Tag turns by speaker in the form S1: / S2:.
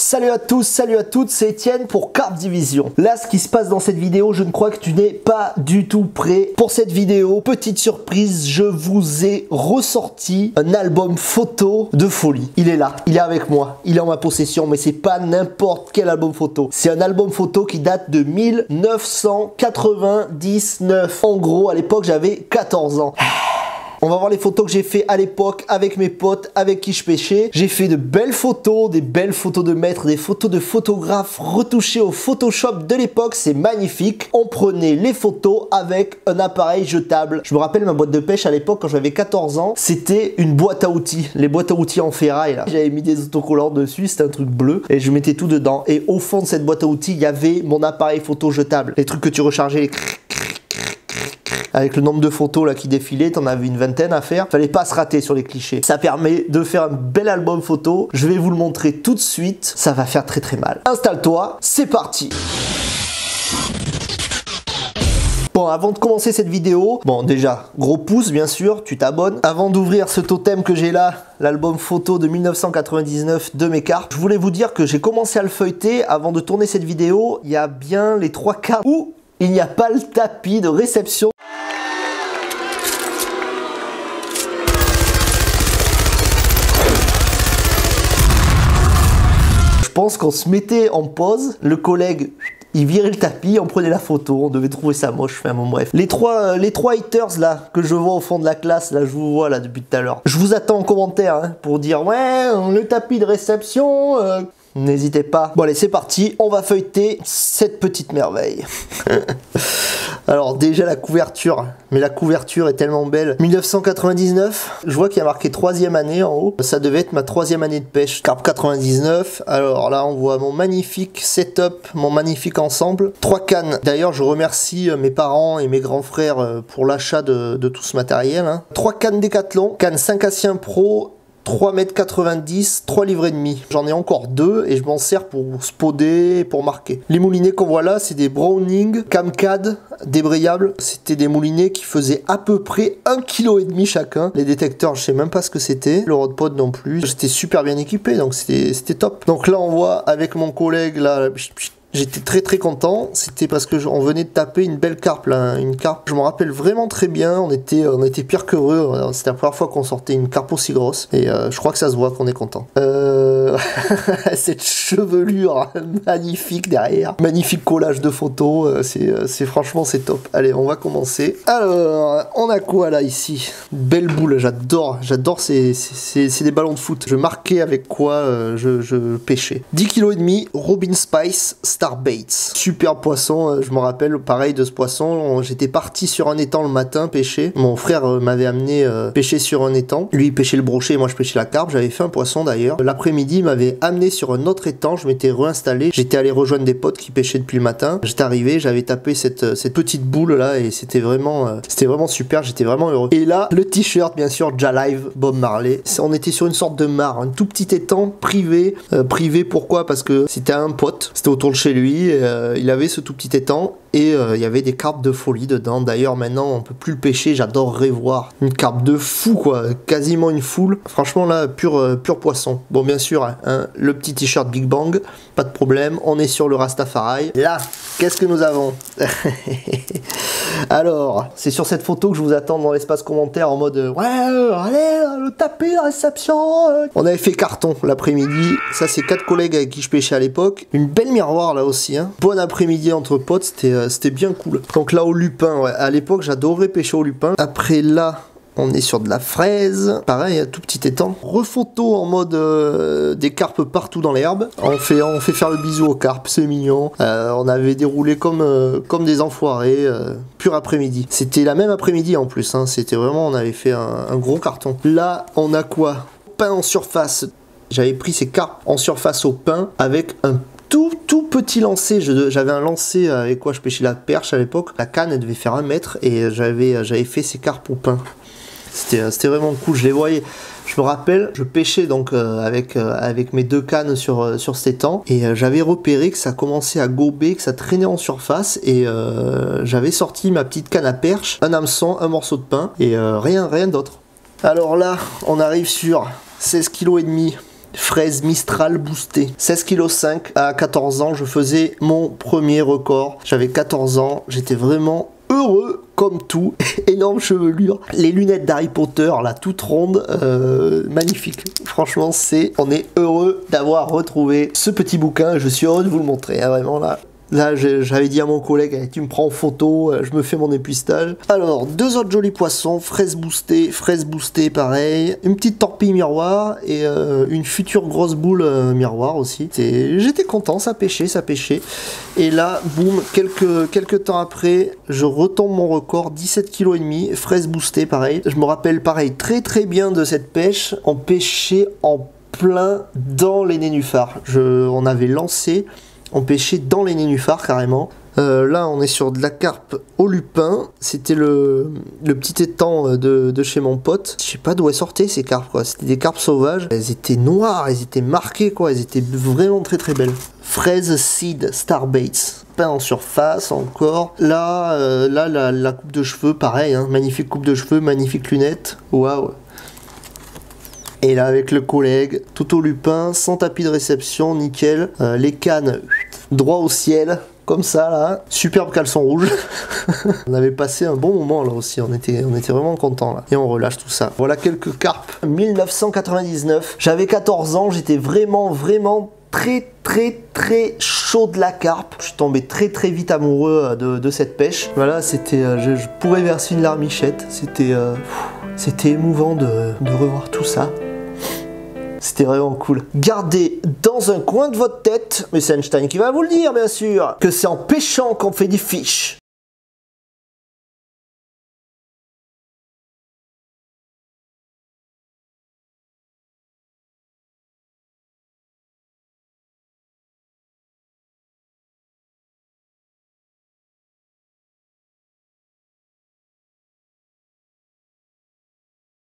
S1: Salut à tous, salut à toutes, c'est Etienne pour Carpe Division. Là, ce qui se passe dans cette vidéo, je ne crois que tu n'es pas du tout prêt pour cette vidéo. Petite surprise, je vous ai ressorti un album photo de folie. Il est là, il est avec moi, il est en ma possession, mais c'est pas n'importe quel album photo. C'est un album photo qui date de 1999. En gros, à l'époque, j'avais 14 ans. On va voir les photos que j'ai fait à l'époque avec mes potes, avec qui je pêchais. J'ai fait de belles photos, des belles photos de maître, des photos de photographes retouchées au Photoshop de l'époque. C'est magnifique. On prenait les photos avec un appareil jetable. Je me rappelle ma boîte de pêche à l'époque quand j'avais 14 ans. C'était une boîte à outils. Les boîtes à outils en ferraille là. J'avais mis des autocollants dessus, c'était un truc bleu. Et je mettais tout dedans. Et au fond de cette boîte à outils, il y avait mon appareil photo jetable. Les trucs que tu rechargeais, les... Avec le nombre de photos là qui défilaient, t'en avais une vingtaine à faire. Fallait pas se rater sur les clichés. Ça permet de faire un bel album photo. Je vais vous le montrer tout de suite. Ça va faire très très mal. Installe-toi, c'est parti. Bon, avant de commencer cette vidéo, bon déjà, gros pouce bien sûr, tu t'abonnes. Avant d'ouvrir ce totem que j'ai là, l'album photo de 1999 de mes carpes, je voulais vous dire que j'ai commencé à le feuilleter avant de tourner cette vidéo. Il y a bien les 3 quarts où il n'y a pas le tapis de réception. Je pense qu'on se mettait en pause, le collègue il virait le tapis, on prenait la photo, on devait trouver ça moche, enfin bon bref. Les trois haters là que je vois au fond de la classe, là je vous vois là depuis tout à l'heure. Je vous attends en commentaire hein, pour dire ouais le tapis de réception. N'hésitez pas. Bon allez c'est parti, on va feuilleter cette petite merveille. Alors déjà la couverture, mais la couverture est tellement belle. 1999, je vois qu'il y a marqué 3e année en haut. Ça devait être ma 3e année de pêche. Carpe 99, alors là on voit mon magnifique setup, mon magnifique ensemble. 3 cannes, d'ailleurs je remercie mes parents et mes grands frères pour l'achat de tout ce matériel. Hein. 3 cannes Décathlon, canne 5 Assien Pro, 3,90 m, 3 livres et demi. J'en ai encore 2 et je m'en sers pour spoder, pour marquer. Les moulinets qu'on voit là, c'est des Browning Camcad débrayables. C'était des moulinets qui faisaient à peu près 1,5 kg chacun. Les détecteurs, je sais même pas ce que c'était. Le Rodpod non plus. J'étais super bien équipé, donc c'était top. Donc là, on voit avec mon collègue là. J'étais très content, c'était parce que on venait de taper une belle carpe là, une carpe, je me rappelle vraiment très bien, on était pire qu'heureux, c'était la première fois qu'on sortait une carpe aussi grosse, et je crois que ça se voit qu'on est content. Cette chevelure magnifique derrière, magnifique collage de photos, c'est franchement c'est top. Allez, on va commencer. Alors, on a quoi là ici? Belle boule, j'adore c'est des ballons de foot. Je marquais avec quoi je pêchais. 10,5 kg, Robin Spice, Starbaits. Super poisson, je me rappelle pareil de ce poisson. J'étais parti sur un étang le matin pêcher. Mon frère m'avait amené pêcher sur un étang. Lui il pêchait le brochet, moi je pêchais la carpe. J'avais fait un poisson d'ailleurs. L'après-midi il m'avait amené sur un autre étang. Je m'étais réinstallé. J'étais allé rejoindre des potes qui pêchaient depuis le matin. J'étais arrivé, j'avais tapé cette petite boule là et c'était vraiment super. J'étais vraiment heureux. Et là le t-shirt bien sûr Jalive Bob Marley. On était sur une sorte de mare, un tout petit étang privé. Privé pourquoi? Parce que c'était un pote. C'était autour de chez lui, il avait ce tout petit étang et il y avait des carpes de folie dedans. D'ailleurs maintenant on peut plus le pêcher, j'adorerais voir une carpe de fou quoi, quasiment une foule. Franchement là pur poisson. Bon bien sûr hein, le petit t-shirt Big Bang, pas de problème, on est sur le Rastafari. Là qu'est-ce que nous avons? Alors c'est sur cette photo que je vous attends dans l'espace commentaire en mode ouais allez le taper la réception. On avait fait carton l'après-midi, ça c'est 4 collègues avec qui je pêchais à l'époque. Une belle miroir là aussi hein. Bon après-midi entre potes, c'était bien cool. Donc là au lupin, ouais. À l'époque j'adorais pêcher au lupin. Après là on est sur de la fraise, pareil, tout petit étang. Rephoto en mode des carpes partout dans l'herbe. On fait faire le bisou aux carpes, c'est mignon. On avait déroulé comme des enfoirés, pur après-midi. C'était la même après-midi en plus, hein. C'était vraiment, on avait fait un gros carton. Là, on a quoi? Pain en surface. J'avais pris ces carpes en surface au pain avec un tout petit lancer. J'avais un lancer avec quoi je pêchais la perche à l'époque. La canne elle devait faire 1 mètre et j'avais fait ces carpes au pain. C'était vraiment cool, je les voyais. Je me rappelle, je pêchais donc avec mes 2 cannes sur cet étang et j'avais repéré que ça commençait à gober, que ça traînait en surface et j'avais sorti ma petite canne à perche, un hameçon, un morceau de pain et rien d'autre. Alors là, on arrive sur 16,5 kg Fraise Mistral boostée. 16,5 kg à 14 ans, je faisais mon premier record. J'avais 14 ans, j'étais vraiment heureux comme tout. Énorme chevelure. Les lunettes d'Harry Potter, là, toutes rondes. Magnifique. Franchement, on est heureux d'avoir retrouvé ce petit bouquin. Je suis heureux de vous le montrer, hein, vraiment là. Là, j'avais dit à mon collègue, tu me prends en photo, je me fais mon épuistage. Alors, 2 autres jolis poissons, fraise boostée, pareil. Une petite torpille miroir et une future grosse boule miroir aussi. J'étais content, ça pêchait. Et là, boum, quelques temps après, je retombe mon record, 17,5 kg, fraise boostée, pareil. Je me rappelle, pareil, très bien de cette pêche. On pêchait en plein dans les nénuphars. On avait lancé... On pêchait dans les nénuphars carrément. Là on est sur de la carpe au lupin. C'était le petit étang de chez mon pote. Je sais pas d'où elles sortaient ces carpes quoi. C'était des carpes sauvages. Elles étaient noires, elles étaient marquées quoi. Elles étaient vraiment très belles. Fraise Seed Starbaits. Peint en surface encore. Là, la coupe de cheveux pareil. Hein. Magnifique coupe de cheveux, magnifique lunettes. Waouh. Et là avec le collègue, tout au lupin, sans tapis de réception, nickel. Les cannes droit au ciel, comme ça là. Superbe caleçon rouge. On avait passé un bon moment là aussi, on était vraiment contents là. Et on relâche tout ça. Voilà quelques carpes. 1999, j'avais 14 ans, j'étais vraiment très chaud de la carpe. Je suis tombé très vite amoureux de cette pêche. Voilà, c'était, je pourrais verser une larmichette. C'était émouvant de revoir tout ça. C'était vraiment cool. Gardez dans un coin de votre tête, mais c'est Einstein qui va vous le dire bien sûr, que c'est en pêchant qu'on fait des fiches.